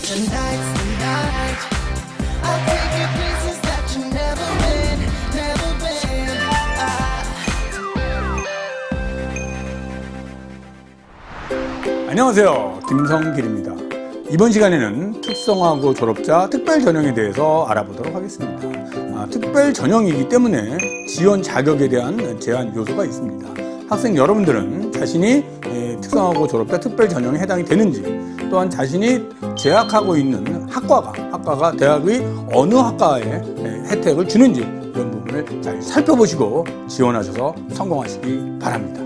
Tonight's the night. I'll take you places that you've never been, never been. 안녕하세요, 김성길입니다. 이번 시간에는 특성화고 졸업자 특별 전형에 대해서 알아보도록 하겠습니다. 특별 전형이기 때문에 지원 자격에 대한 제한 요소가 있습니다. 학생 여러분들은 자신이 특성화고 졸업자 특별 전형에 해당이 되는지, 또한 자신이 재학하고 있는 학과가 대학의 어느 학과에 혜택을 주는지 이런 부분을 잘 살펴보시고 지원하셔서 성공하시기 바랍니다.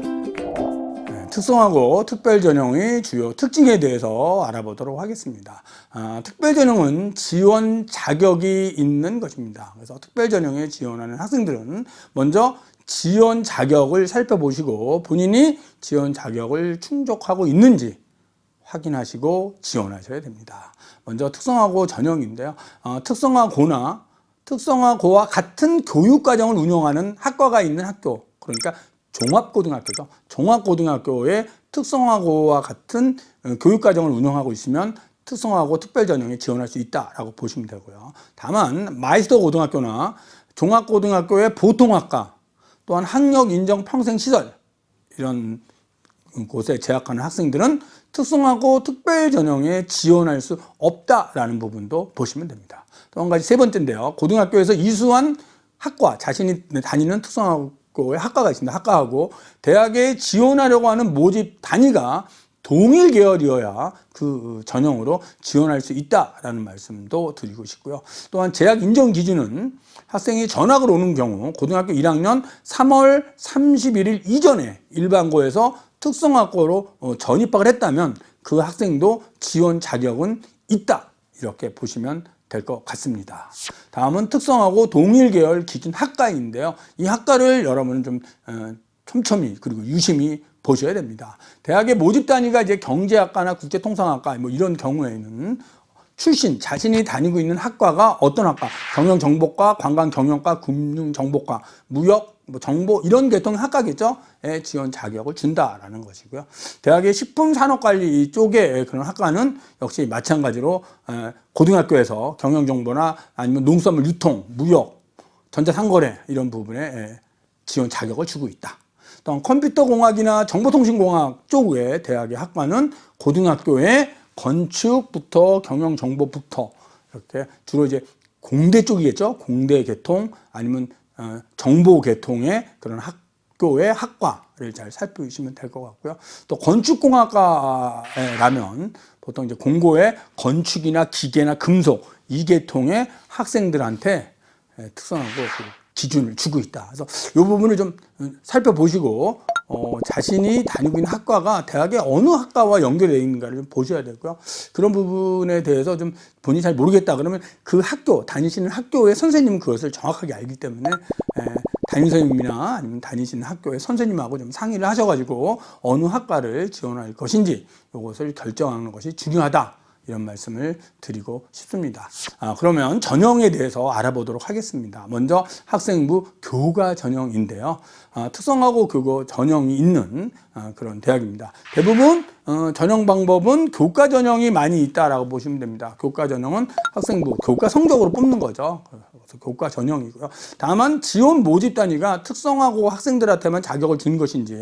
특성화고 특별전형의 주요 특징에 대해서 알아보도록 하겠습니다. 특별전형은 지원 자격이 있는 것입니다. 그래서 특별전형에 지원하는 학생들은 먼저 지원 자격을 살펴보시고 본인이 지원 자격을 충족하고 있는지 확인하시고 지원하셔야 됩니다. 먼저 특성화고 전형인데요. 특성화고와 같은 교육과정을 운영하는 학과가 있는 학교, 그러니까 종합고등학교죠. 종합고등학교에 특성화고와 같은 교육과정을 운영하고 있으면 특성화고 특별전형에 지원할 수 있다라고 보시면 되고요. 다만 마이스터 고등학교나 종합고등학교의 보통학과, 또한 학력인정평생시설 이런 곳에 재학하는 학생들은 특성화고 특별전형에 지원할 수 없다라는 부분도 보시면 됩니다. 또 한 가지 세 번째인데요. 고등학교에서 이수한 학과, 자신이 다니는 특성화고의 학과가 있습니다. 학과하고 대학에 지원하려고 하는 모집 단위가 동일 계열이어야 그 전형으로 지원할 수 있다라는 말씀도 드리고 싶고요. 또한 재학 인정 기준은 학생이 전학을 오는 경우 고등학교 1학년 3월 31일 이전에 일반고에서 특성화고로 전입학을 했다면 그 학생도 지원 자격은 있다, 이렇게 보시면 될 것 같습니다. 다음은 특성화고 동일 계열 기준 학과인데요. 이 학과를 여러분은 좀 촘촘히 그리고 유심히 보셔야 됩니다. 대학의 모집 단위가 이제 경제학과나 국제통상학과 뭐 이런 경우에는 자신이 다니고 있는 학과가 어떤 학과, 경영정보과, 관광경영과, 금융정보과, 무역, 정보 이런 계통의 학과겠죠. 에 지원 자격을 준다라는 것이고요. 대학의 식품산업관리 쪽의 그런 학과는 역시 마찬가지로 고등학교에서 경영정보나 아니면 농수산물 유통, 무역, 전자상거래 이런 부분에 지원 자격을 주고 있다. 또한 컴퓨터공학이나 정보통신공학 쪽의 대학의 학과는 고등학교에 건축부터 경영정보부터 이렇게 주로 이제 공대 쪽이겠죠. 공대 계통 아니면 정보 계통의 그런 학교의 학과를 잘 살펴보시면 될 것 같고요. 또 건축공학과라면 보통 이제 공고에 건축이나 기계나 금속 이 계통의 학생들한테 특성화고 기준을 주고 있다. 그래서 이 부분을 좀 살펴보시고 자신이 다니고 있는 학과가 대학의 어느 학과와 연결되어 있는가를 좀 보셔야 되고요. 그런 부분에 대해서 좀 본인이 잘 모르겠다 그러면 그 학교, 다니시는 학교의 선생님은 그것을 정확하게 알기 때문에 담임 선생님이나 아니면 다니시는 학교의 선생님하고 좀 상의를 하셔가지고 어느 학과를 지원할 것인지 이것을 결정하는 것이 중요하다. 이런 말씀을 드리고 싶습니다. 그러면 전형에 대해서 알아보도록 하겠습니다. 먼저 학생부 교과 전형인데요. 특성화고 교과 전형이 있는 그런 대학입니다. 대부분 전형 방법은 교과 전형이 많이 있다라고 보시면 됩니다. 교과 전형은 학생부 교과 성적으로 뽑는 거죠. 그래서 교과 전형이고요. 다만 지원 모집 단위가 특성화고 학생들한테만 자격을 주는 것인지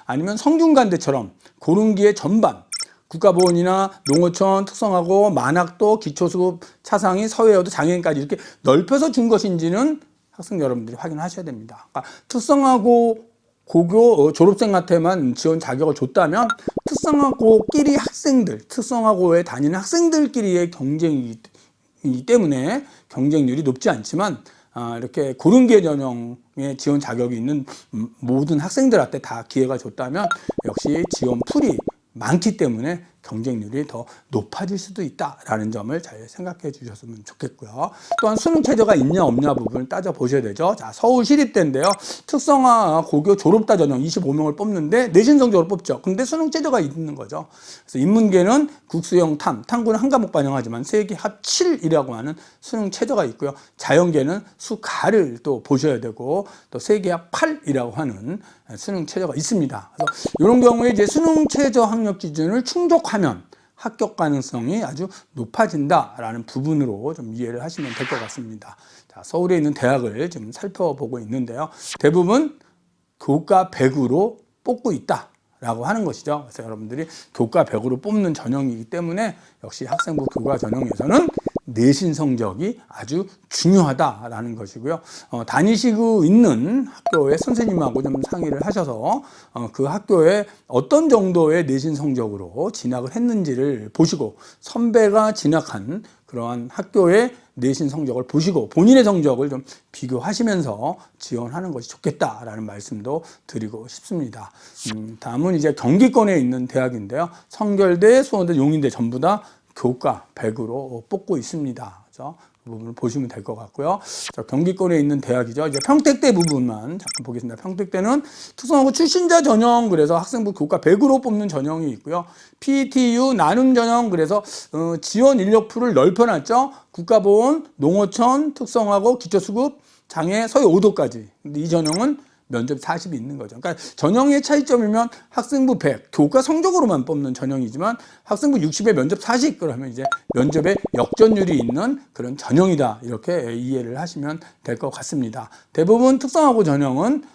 아니면 성균관대처럼 고른기의 전반 국가보훈이나 농어촌 특성화고 만학도 기초수급 차상위 서해여도 장애인까지 이렇게 넓혀서 준 것인지는 학생 여러분들이 확인하셔야 됩니다. 그러니까 특성화고 고교 졸업생한테만 지원 자격을 줬다면 특성화고끼리 특성화고에 다니는 학생들끼리의 경쟁이기 때문에 경쟁률이 높지 않지만 이렇게 고른계 전형에 지원 자격이 있는 모든 학생들한테 다 기회가 줬다면 역시 지원 풀이 많기 때문에 경쟁률이 더 높아질 수도 있다라는 점을 잘 생각해 주셨으면 좋겠고요. 또한 수능 최저가 있냐 없냐 부분을 따져보셔야 되죠. 자, 서울시립대인데요. 특성화 고교 졸업자 전형 25명을 뽑는데 내신 성적으로 뽑죠. 근데 수능 최저가 있는 거죠. 그래서 인문계는 국수형 탐구는 한 과목 반영하지만 세계 합 7이라고 하는 수능 최저가 있고요. 자연계는 수가를 또 보셔야 되고 또 세계 합 8이라고 하는 수능 최저가 있습니다. 그래서 이런 경우에 이제 수능 최저 학력 기준을 충족하면 합격 가능성이 아주 높아진다라는 부분으로 좀 이해를 하시면 될 것 같습니다. 자, 서울에 있는 대학을 지금 살펴보고 있는데요. 대부분 교과 100으로 뽑고 있다라고 하는 것이죠. 그래서 여러분들이 교과 100으로 뽑는 전형이기 때문에 역시 학생부 교과 전형에서는 내신 성적이 아주 중요하다라는 것이고요. 다니시고 있는 학교의 선생님하고 좀 상의를 하셔서 그 학교에 어떤 정도의 내신 성적으로 진학을 했는지를 보시고 선배가 진학한 그러한 학교의 내신 성적을 보시고 본인의 성적을 좀 비교하시면서 지원하는 것이 좋겠다라는 말씀도 드리고 싶습니다. 다음은 이제 경기권에 있는 대학인데요. 성결대, 수원대, 용인대 전부 다 교과 100으로 뽑고 있습니다. 그래서 그 부분을 보시면 될 것 같고요. 자, 경기권에 있는 대학이죠. 이제 평택대 부분만 잠깐 보겠습니다. 평택대는 특성화고 출신자 전형, 그래서 학생부 교과 100으로 뽑는 전형이 있고요. PTU 나눔 전형, 그래서 지원 인력풀을 넓혀놨죠. 국가보훈, 농어촌, 특성화고, 기초수급, 장애, 서해 5도까지. 근데 이 전형은 면접 40이 있는 거죠. 그러니까 전형의 차이점이면 학생부 100, 교과 성적으로만 뽑는 전형이지만 학생부 60에 면접 40, 그러면 이제 면접에 역전율이 있는 그런 전형이다. 이렇게 이해를 하시면 될 것 같습니다. 대부분 특성화고 전형은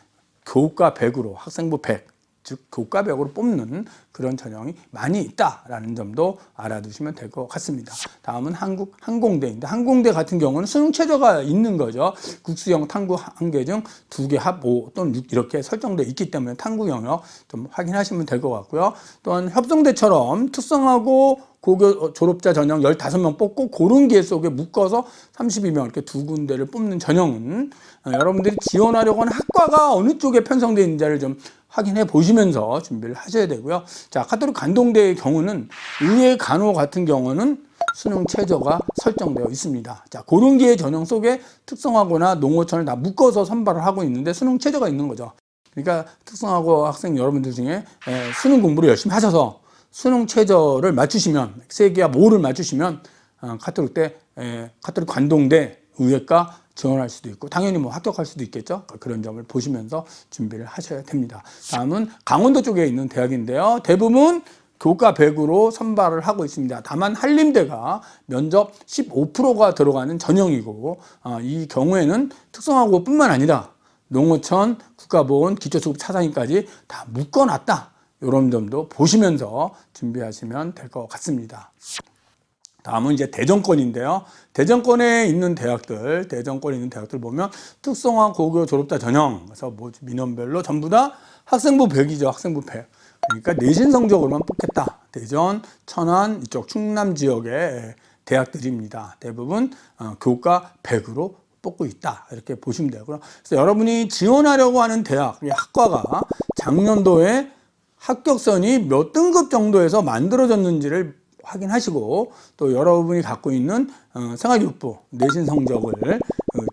교과 100으로 학생부 100, 즉 교과 100으로 뽑는 그런 전형이 많이 있다라는 점도 알아두시면 될 것 같습니다. 다음은 한국 항공대인데, 항공대 같은 경우는 수능 최저가 있는 거죠. 국수형 탐구 한개 중 2개 합 5 또는 6 이렇게 설정되어 있기 때문에 탐구 영역 좀 확인하시면 될 것 같고요. 또한 협동대처럼 특성하고 고교 졸업자 전형 15명 뽑고 고른 개 속에 묶어서 32명 이렇게 두 군데를 뽑는 전형은 여러분들이 지원하려고 하는 학과가 어느 쪽에 편성되어 있는지를 좀 확인해 보시면서 준비를 하셔야 되고요. 자, 가톨릭 관동대의 경우는 의회 간호 같은 경우는 수능 최저가 설정되어 있습니다. 자, 고른 개 전형 속에 특성화고나 농어촌을 다 묶어서 선발을 하고 있는데 수능 최저가 있는 거죠. 그러니까 특성화고 학생 여러분들 중에 수능 공부를 열심히 하셔서 수능 최저를 맞추시면, 세계와 모를 맞추시면 가톨릭대, 가톨릭 관동대 의회과 지원할 수도 있고 당연히 뭐 합격할 수도 있겠죠. 그런 점을 보시면서 준비를 하셔야 됩니다. 다음은 강원도 쪽에 있는 대학인데요. 대부분 교과 100으로 선발을 하고 있습니다. 다만 한림대가 면접 15%가 들어가는 전형이고 이 경우에는 특성화고뿐만 아니라 농어촌, 국가보훈, 기초수급 차상위까지 다 묶어놨다. 이런 점도 보시면서 준비하시면 될 것 같습니다. 다음은 이제 대전권인데요. 대전권에 있는 대학들 보면 특성화 고교 졸업자 전형, 그래서 민원별로 전부 다 학생부 100이죠. 학생부 100. 그러니까 내신 성적으로만 뽑겠다. 대전, 천안, 이쪽 충남 지역의 대학들입니다. 대부분 교과 100으로 뽑고 있다. 이렇게 보시면 되고요. 그래서 여러분이 지원하려고 하는 대학, 학과가 작년도에 합격선이 몇 등급 정도에서 만들어졌는지를 확인하시고 또 여러분이 갖고 있는 생활교육부 내신 성적을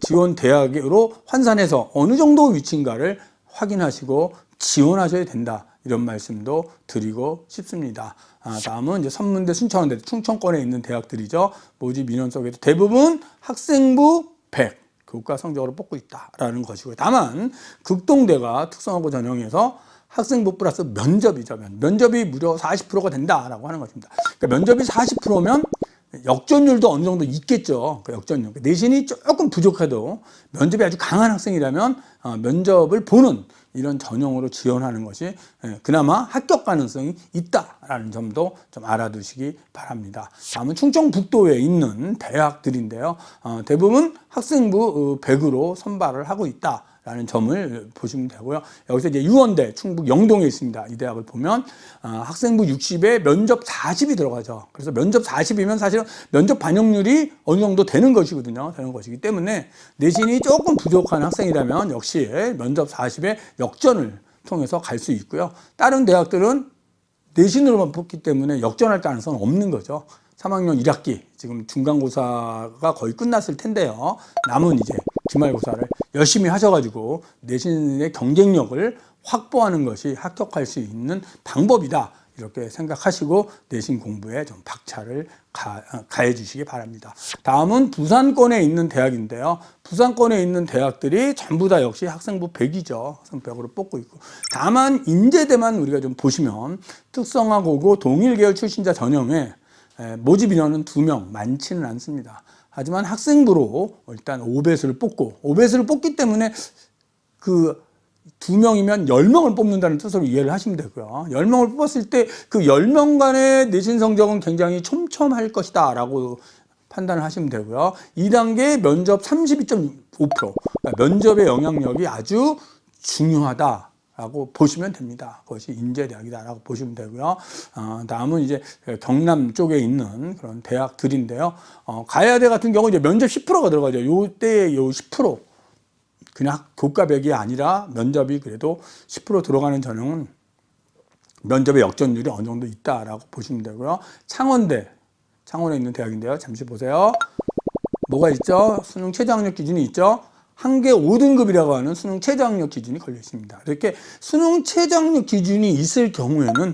지원 대학으로 환산해서 어느 정도 위치인가를 확인하시고 지원하셔야 된다. 이런 말씀도 드리고 싶습니다. 다음은 이제 선문대, 순천대, 충청권에 있는 대학들이죠. 모집 인원 속에도 대부분 학생부 100 교과 성적으로 뽑고 있다라는 것이고요. 다만 극동대가 특성화고 전형에서 학생부 플러스 면접이죠. 면접이 무려 40%가 된다라고 하는 것입니다. 그러니까 면접이 40%면 역전율도 어느 정도 있겠죠. 그 역전율. 내신이 조금 부족해도 면접이 아주 강한 학생이라면 면접을 보는 이런 전형으로 지원하는 것이 그나마 합격 가능성이 있다라는 점도 좀 알아두시기 바랍니다. 다음은 충청북도에 있는 대학들인데요. 대부분 학생부 100으로 선발을 하고 있다. 라는 점을 보시면 되고요. 여기서 이제 유원대, 충북 영동에 있습니다. 이 대학을 보면 학생부 60에 면접 40이 들어가죠. 그래서 면접 40이면 사실은 면접 반영률이 어느 정도 되는 것이거든요. 되는 것이기 때문에 내신이 조금 부족한 학생이라면 역시 면접 40에 역전을 통해서 갈 수 있고요. 다른 대학들은 내신으로만 뽑기 때문에 역전할 가능성은 없는 거죠. 3학년 1학기 지금 중간고사가 거의 끝났을 텐데요. 남은 이제 기말고사를 열심히 하셔가지고 내신의 경쟁력을 확보하는 것이 합격할 수 있는 방법이다. 이렇게 생각하시고 내신 공부에 좀 박차를 가해 주시기 바랍니다. 다음은 부산권에 있는 대학인데요. 부산권에 있는 대학들이 전부 다 역시 학생부 100이죠. 학생부 100으로 뽑고 있고. 다만 인제대만 우리가 좀 보시면 특성화고고 동일계열 출신자 전형에 모집 인원은 2명, 많지는 않습니다. 하지만 학생부로 일단 5배수를 뽑고, 5배수를 뽑기 때문에 그 2명이면 10명을 뽑는다는 뜻으로 이해를 하시면 되고요. 10명을 뽑았을 때 그 10명간의 내신 성적은 굉장히 촘촘할 것이다 라고 판단을 하시면 되고요. 2단계 면접 32.5%, 그러니까 면접의 영향력이 아주 중요하다라고 보시면 됩니다. 그것이 인제대학이다라고 보시면 되고요. 다음은 이제 경남 쪽에 있는 그런 대학들인데요. 가야대 같은 경우 이제 면접 10%가 들어가죠. 요때 요 10%. 그냥 교과 100이 아니라 면접이 그래도 10% 들어가는 전형은 면접의 역전율이 어느 정도 있다라고 보시면 되고요. 창원에 있는 대학인데요. 잠시 보세요. 뭐가 있죠? 수능 최저학력 기준이 있죠. 한계 5등급이라고 하는 수능 최저학력 기준이 걸려 있습니다. 이렇게 수능 최저학력 기준이 있을 경우에는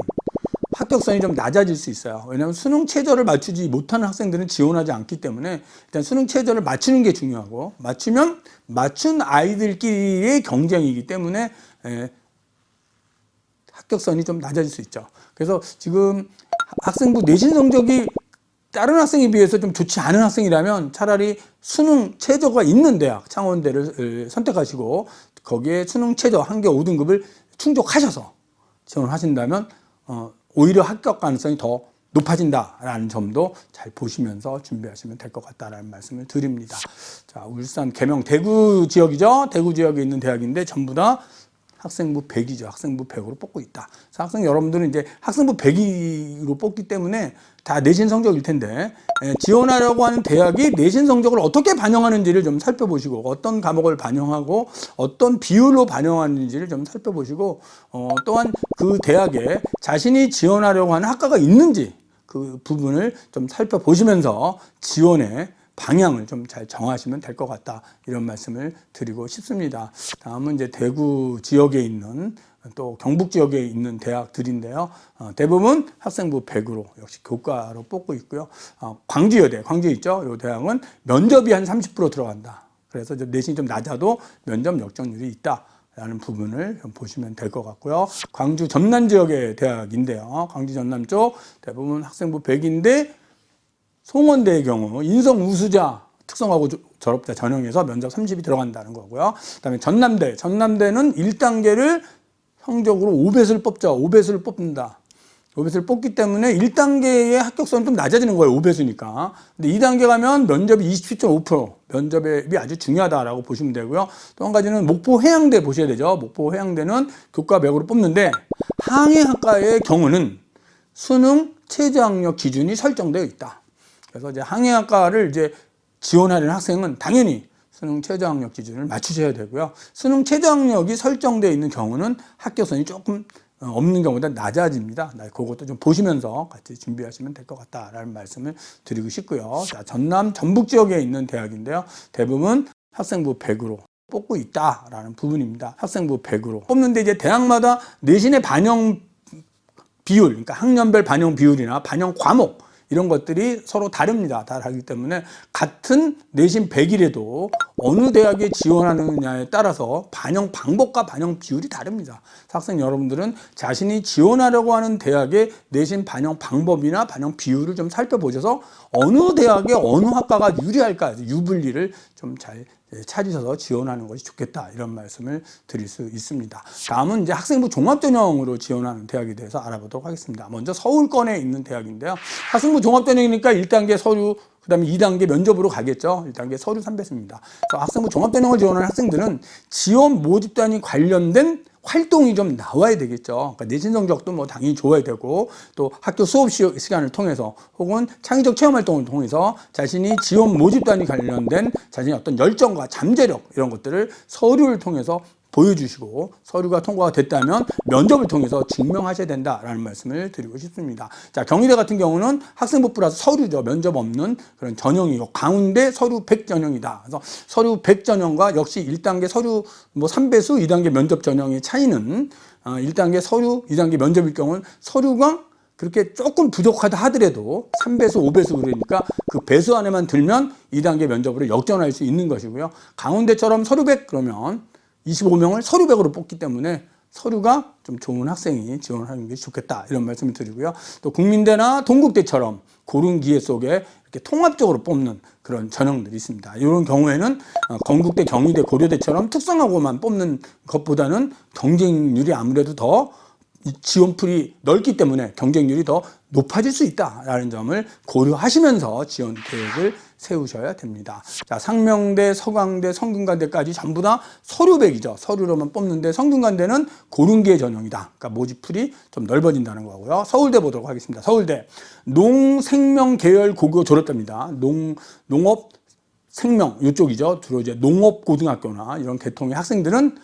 합격선이 좀 낮아질 수 있어요. 왜냐하면 수능 최저를 맞추지 못하는 학생들은 지원하지 않기 때문에 일단 수능 최저를 맞추는 게 중요하고, 맞추면 맞춘 아이들끼리의 경쟁이기 때문에 합격선이 좀 낮아질 수 있죠. 그래서 지금 학생부 내신 성적이 다른 학생에 비해서 좀 좋지 않은 학생이라면 차라리 수능 최저가 있는 대학, 창원대를 선택하시고 거기에 수능 최저 한계 5등급을 충족하셔서 지원하신다면 오히려 합격 가능성이 더 높아진다라는 점도 잘 보시면서 준비하시면 될 것 같다라는 말씀을 드립니다. 자, 울산, 계명, 대구 지역이죠. 대구 지역에 있는 대학인데 전부 다 학생부 100이죠. 학생부 100으로 뽑고 있다. 그래서 학생 여러분들은 이제 학생부 100으로 뽑기 때문에 다 내신 성적일 텐데 지원하려고 하는 대학이 내신 성적을 어떻게 반영하는지를 좀 살펴보시고, 어떤 과목을 반영하고 어떤 비율로 반영하는지를 좀 살펴보시고, 또한 그 대학에 자신이 지원하려고 하는 학과가 있는지 그 부분을 좀 살펴보시면서 지원의 방향을 좀 잘 정하시면 될 것 같다, 이런 말씀을 드리고 싶습니다. 다음은 이제 대구 지역에 있는 또 경북 지역에 있는 대학들인데요. 대부분 학생부 100으로 역시 교과로 뽑고 있고요. 광주여대, 광주에 있죠. 이 대학은 면접이 한 30% 들어간다. 그래서 내신이 좀 낮아도 면접 역전율이 있다라는 부분을 좀 보시면 될 것 같고요. 광주 전남 지역의 대학인데요. 광주 전남 쪽 대부분 학생부 100인데 송원대의 경우 인성 우수자 특성화고 졸업자 전형에서 면접 30이 들어간다는 거고요. 그다음에 전남대는 1단계를 성적으로 5배수를 뽑죠. 5배수를 뽑는다. 5배수를 뽑기 때문에 1단계의 합격선은 좀 낮아지는 거예요. 5배수니까. 근데 2단계 가면 면접이 27.5%, 면접이 아주 중요하다라고 보시면 되고요. 또 한 가지는 목포 해양대 보셔야 되죠. 목포 해양대는 교과 100으로 뽑는데 항해학과의 경우는 수능 최저학력 기준이 설정되어 있다. 그래서 이제 항해학과를 이제 지원하는 학생은 당연히 수능 최저학력 기준을 맞추셔야 되고요. 수능 최저학력이 설정되어 있는 경우는 합격선이 조금 없는 경우보다 낮아집니다. 그것도 좀 보시면서 같이 준비하시면 될 것 같다라는 말씀을 드리고 싶고요. 자, 전남 전북 지역에 있는 대학인데요. 대부분 학생부 100으로 뽑고 있다라는 부분입니다. 학생부 100으로 뽑는데 이제 대학마다 내신의 반영 비율, 그러니까 학년별 반영 비율이나 반영 과목 이런 것들이 서로 다릅니다. 다르기 때문에 같은 내신 100이라도 어느 대학에 지원하느냐에 따라서 반영 방법과 반영 비율이 다릅니다. 학생 여러분들은 자신이 지원하려고 하는 대학의 내신 반영 방법이나 반영 비율을 좀 살펴보셔서 어느 대학에 어느 학과가 유리할까, 유불리를 좀 잘 찾으셔서 지원하는 것이 좋겠다, 이런 말씀을 드릴 수 있습니다. 다음은 이제 학생부 종합전형으로 지원하는 대학에 대해서 알아보도록 하겠습니다. 먼저 서울권에 있는 대학인데요. 학생부 종합전형이니까 1단계 서류, 그 다음에 2단계 면접으로 가겠죠. 1단계 서류 3배수입니다. 학생부 종합전형을 지원하는 학생들은 지원 모집단위 관련된 활동이 좀 나와야 되겠죠. 그러니까 내신 성적도 뭐 당연히 좋아야 되고, 또 학교 수업 시간을 통해서 혹은 창의적 체험 활동을 통해서 자신이 지원 모집단위 관련된 자신의 어떤 열정과 잠재력, 이런 것들을 서류를 통해서 보여주시고, 서류가 통과가 됐다면 면접을 통해서 증명하셔야 된다라는 말씀을 드리고 싶습니다. 자, 경희대 같은 경우는 학생부 플러스 서류죠. 면접 없는 그런 전형이고, 강원대 서류 100 전형이다. 그래서 서류 100 전형과 역시 1단계 서류 뭐 3배수, 2단계 면접 전형의 차이는 1단계 서류, 2단계 면접일 경우는 서류가 그렇게 조금 부족하다 하더라도 3배수, 5배수 그러니까 그 배수 안에만 들면 2단계 면접으로 역전할 수 있는 것이고요. 강원대처럼 서류 100 그러면 25명을 서류 100으로 뽑기 때문에 서류가 좀 좋은 학생이 지원하는 게 좋겠다 이런 말씀을 드리고요. 또 국민대나 동국대처럼 고른 기회 속에 이렇게 통합적으로 뽑는 그런 전형들이 있습니다. 이런 경우에는 건국대, 경희대, 고려대처럼 특성화고만 뽑는 것보다는 경쟁률이 아무래도 더 지원풀이 넓기 때문에 경쟁률이 더 높아질 수 있다라는 점을 고려하시면서 지원 계획을 세우셔야 됩니다. 자, 상명대, 서강대, 성균관대까지 전부 다 서류백이죠. 서류로만 뽑는데 성균관대는 고른기회 전형이다. 그러니까 모집풀이 좀 넓어진다는 거고요. 서울대 보도록 하겠습니다. 서울대 농생명 계열 고교 졸업자입니다. 농업 생명 이쪽이죠. 주로 이제 농업고등학교나 이런 계통의 학생들은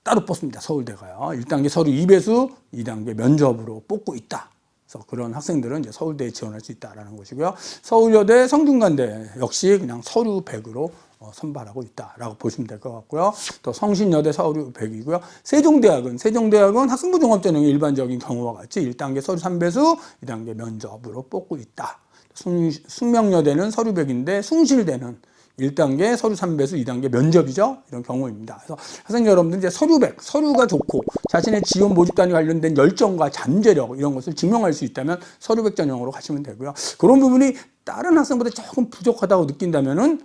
따로 뽑습니다. 서울대가요. 1단계 서류 2배수, 2단계 면접으로 뽑고 있다. 그래서 그런 학생들은 이제 서울대에 지원할 수 있다라는 것이고요. 서울여대, 성균관대 역시 그냥 서류 100으로 선발하고 있다라고 보시면 될 것 같고요. 또 성신여대 서류 100이고요. 세종대학은 학생부 종합전형의 일반적인 경우와 같이 1단계 서류 3배수, 2단계 면접으로 뽑고 있다. 숙명여대는 서류 100인데 숭실대는 1단계 서류 3배수, 2단계 면접이죠. 이런 경우입니다. 그래서 학생 여러분들 이제 서류 100, 서류가 좋고 자신의 지원 모집단위 관련된 열정과 잠재력 이런 것을 증명할 수 있다면 서류 100 전형으로 가시면 되고요. 그런 부분이 다른 학생보다 조금 부족하다고 느낀다면은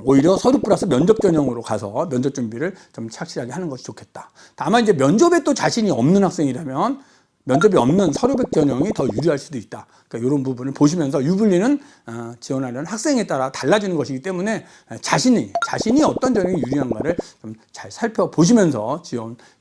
오히려 서류 플러스 면접 전형으로 가서 면접 준비를 좀 착실하게 하는 것이 좋겠다. 다만 이제 면접에 또 자신이 없는 학생이라면 면접이 없는 서류 100 전형이 더 유리할 수도 있다. 그러니까 이런 부분을 보시면서 유불리는 지원하려는 학생에 따라 달라지는 것이기 때문에 자신이 어떤 전형이 유리한가를 좀 잘 살펴보시면서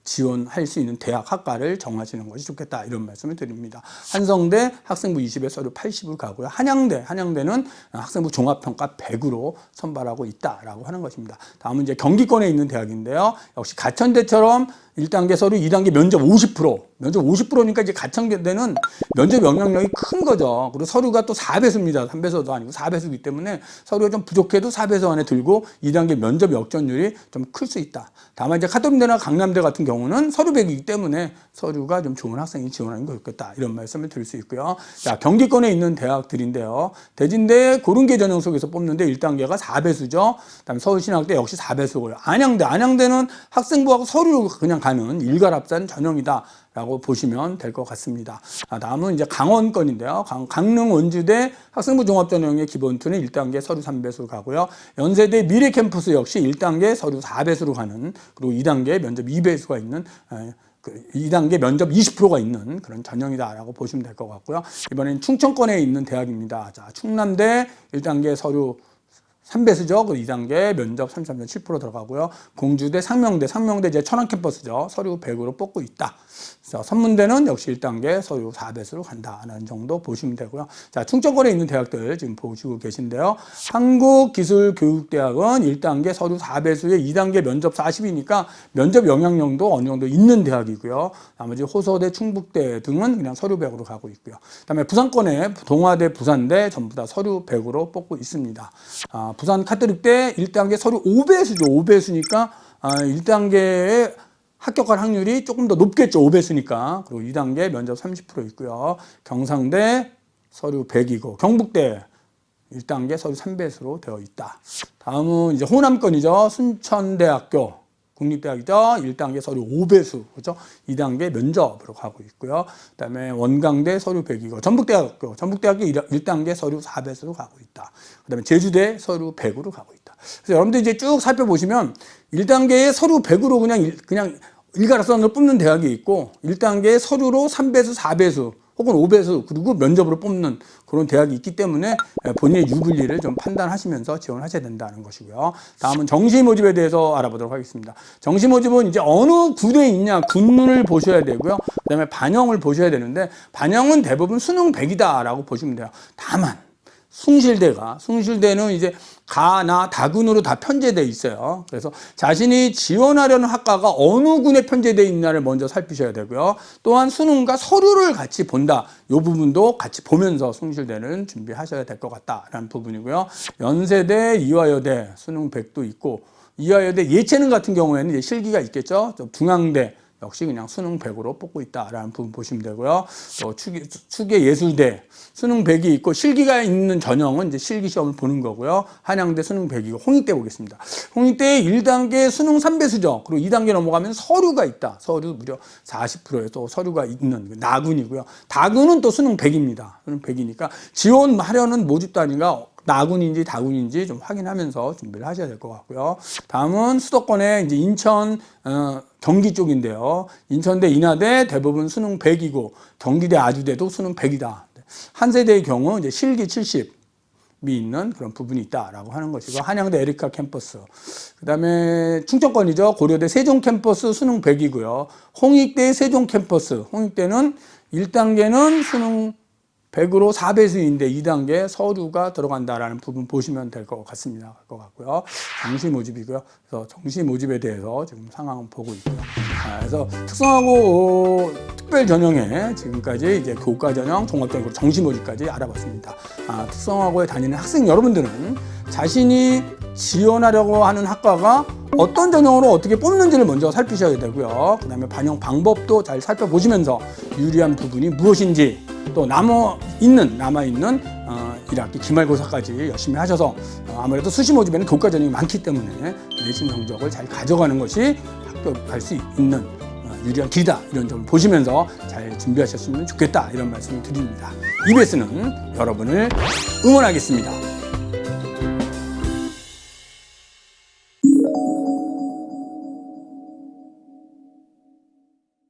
지원할 수 있는 대학 학과를 정하시는 것이 좋겠다. 이런 말씀을 드립니다. 한성대 학생부 20에 서류 80을 가고요. 한양대는 학생부 종합평가 100으로 선발하고 있다라고 하는 것입니다. 다음은 이제 경기권에 있는 대학인데요. 역시 가천대처럼 1단계 서류, 2단계 면접 50%. 면접 50%니까 이제 가천대는 면접 영향력이 큰 거죠. 그리고 서류가 또 4배수입니다. 3배수도 아니고 4배수이기 때문에 서류가 좀 부족해도 4배수 안에 들고 2단계 면접 역전율이 좀 클 수 있다. 다만 이제 카톨릭대나 강남대 같은 경우는 서류 100이기 때문에 서류가 좀 좋은 학생이 지원하는 게 좋겠다. 이런 말씀을 드릴 수 있고요. 자, 경기권에 있는 대학들인데요. 대진대 고른기회 전형 속에서 뽑는데 1단계가 4배수죠. 그다음에 서울신학대 역시 4배수고요. 안양대는 학생부하고 서류로 그냥 가는 일괄합산 전형이다. 라고 보시면 될 것 같습니다. 다음은 이제 강원권인데요. 강릉 원주대 학생부 종합전형의 기본투는 1단계 서류 3배수로 가고요. 연세대 미래캠퍼스 역시 1단계 서류 4배수로 가는, 그리고 2단계 면접 2배수가 있는 2단계 면접 20%가 있는 그런 전형이다라고 보시면 될 것 같고요. 이번엔 충청권에 있는 대학입니다. 자, 충남대 1단계 서류 3배수죠. 그 2단계 면접 33.7% 들어가고요. 공주대, 상명대 이제 천안 캠퍼스죠. 서류 100으로 뽑고 있다. 그래서 선문대는 역시 1단계 서류 4배수로 간다는 정도 보시면 되고요. 자, 충청권에 있는 대학들 지금 보시고 계신데요. 한국기술교육대학은 1단계 서류 4배수에 2단계 면접 40이니까 면접 영향력도 어느 정도 있는 대학이고요. 나머지 호서대, 충북대 등은 그냥 서류 100으로 가고 있고요. 그다음에 부산권에 동아대, 부산대 전부 다 서류 100으로 뽑고 있습니다. 부산 카톨릭대 1단계 서류 5배수죠. 5배수니까 1단계에 합격할 확률이 조금 더 높겠죠. 5배수니까. 그리고 2단계 면접 30% 있고요. 경상대 서류 100이고 경북대 1단계 서류 3배수로 되어 있다. 다음은 이제 호남권이죠. 순천대학교 국립대학이죠. 1단계 서류 5배수, 그렇죠? 2단계 면접으로 가고 있고요. 그다음에 원광대 서류 100이고 전북대학교 1단계 서류 4배수로 가고 있다. 그다음에 제주대 서류 100으로 가고 있다. 그래서 여러분들 이제 쭉 살펴보시면 1단계에 서류 100으로 그냥 일괄합산으로 뽑는 대학이 있고 1단계 서류로 3배수, 4배수 혹은 5배수 그리고 면접으로 뽑는 그런 대학이 있기 때문에 본인의 유불리를 좀 판단하시면서 지원하셔야 된다는 것이고요. 다음은 정시 모집에 대해서 알아보도록 하겠습니다. 정시 모집은 이제 어느 군에 있냐 군문을 보셔야 되고요. 그다음에 반영을 보셔야 되는데 반영은 대부분 수능 100이다라고 보시면 돼요. 다만 숭실대는 이제 가나 다군으로 다 편제되어 있어요. 그래서 자신이 지원하려는 학과가 어느 군에 편제되어 있나를 먼저 살피셔야 되고요. 또한 수능과 서류를 같이 본다. 이 부분도 같이 보면서 숭실대는 준비하셔야 될 것 같다라는 부분이고요. 연세대, 이화여대 수능 100도 있고 이화여대 예체능 같은 경우에는 이제 실기가 있겠죠. 중앙대 역시 그냥 수능 100으로 뽑고 있다라는 부분 보시면 되고요. 또 추계 예술대 수능 100이 있고 실기가 있는 전형은 이제 실기 시험을 보는 거고요. 한양대 수능 100이고 홍익대 보겠습니다. 홍익대의 1단계 수능 3배수죠. 그리고 2단계 넘어가면 서류가 있다. 서류 무려 40%의 또 서류가 있는 나군이고요. 다군은 또 수능 100입니다. 수능 100이니까 지원하려는 모집단위가 나군인지 다군인지 좀 확인하면서 준비를 하셔야 될 것 같고요. 다음은 수도권의 이제 인천, 경기 쪽인데요. 인천대, 인하대 대부분 수능 100이고 경기대, 아주대도 수능 100이다. 한세대의 경우 이제 실기 70이 있는 그런 부분이 있다라고 하는 것이고 한양대 에리카 캠퍼스, 그다음에 충청권이죠. 고려대 세종 캠퍼스 수능 100이고요. 홍익대 세종 캠퍼스, 홍익대는 1단계는 수능 100으로 4배수인데 2단계 서류가 들어간다라는 부분 보시면 될 것 같습니다. 것 같고요. 정시 모집이고요. 그래서 정시 모집에 대해서 지금 상황을 보고 있고요. 그래서 특성화고 특별 전형에 지금까지 이제 교과 전형, 종합 전형, 정시 모집까지 알아봤습니다. 특성화고에 다니는 학생 여러분들은 자신이 지원하려고 하는 학과가 어떤 전형으로 어떻게 뽑는지를 먼저 살피셔야 되고요. 그다음에 반영 방법도 잘 살펴보시면서 유리한 부분이 무엇인지 또 남아있는 1학기 기말고사까지 열심히 하셔서 아무래도 수시 모집에는 교과 전형이 많기 때문에 내신 성적을 잘 가져가는 것이 합격할 수 있는 유리한 길이다. 이런 점을 보시면서 잘 준비하셨으면 좋겠다. 이런 말씀을 드립니다. EBS는 여러분을 응원하겠습니다.